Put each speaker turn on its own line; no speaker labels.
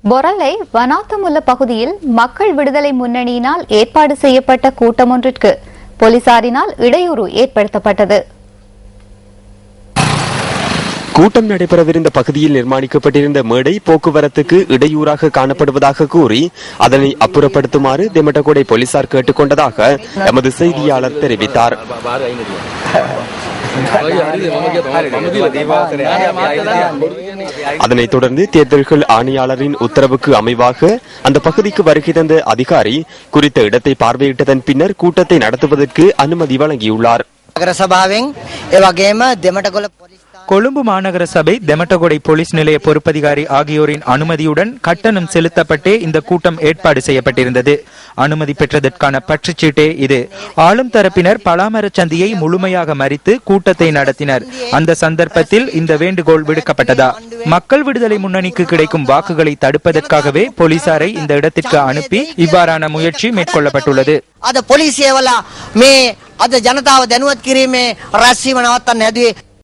பொரலை வனாத்தமுல்ல பகுதியில் மக்கள் விடுதலை முன்னணியினால் ஏற்பாடு செய்யப்பட்ட கூட்டம் ஒன்றிற்கு போலீசாரினால் இடையூறு ஏற்படுத்தப்பட்டது.
கூட்டம் நடைபெறவிருந்த பகுதியில் நிர்மாணிக்கப்பட்டிருந்த மேடை போக்குவரத்துக்கு இடையூறாக காணப்படுவதாக கூறி அதனை அப்புறப்படுத்துமாறு தெமட்டகொடை போலீசார் கேட்டுக் கொண்டதாக எமது செய்தியாளர் தெரிவித்தார். அதனைத் தொடர்ந்து தேர்தல்கள் ஆணையாளரின் உத்தரவுக்கு அமைவாக அந்த பகுதிக்கு வருகை தந்த அதிகாரி குறித்த இடத்தை பார்வையிட்டதன் பின்னர் கூட்டத்தை நடத்துவதற்கு அனுமதி வழங்கியுள்ளார்.
கொழும்பு மாநகர சபை தெமட்டகொடை போலீஸ் நிலைய பொறுப்பதிகாரி ஆகியோரின் அனுமதியுடன் கட்டணம் செலுத்தப்பட்டே இந்த கூட்டம் ஏற்பாடு செய்யப்பட்டிருந்தது. அனுமதி பெற்றதற்கான பற்றுச்சீட்டே இது. ஆளும் தரப்பினர் பலாமர சந்தியை முழுமையாக மறித்து கூட்டத்தை நடத்தினர். அந்த சந்தர்ப்பத்தில் இந்த வேண்டுகோள் விடுக்கப்பட்டதா? மக்கள் விடுதலை முன்னணிக்கு கிடைக்கும் வாக்குகளை தடுப்பதற்காகவே போலீசாரை இந்த இடத்திற்கு அனுப்பி இவ்வாறான முயற்சி மேற்கொள்ளப்பட்டுள்ளது.
අද පොලිසිය වල මේ අද ජනතාව දැනුවත් කිරීමේ රැස්වීම නවත්තන්න හැදුවේ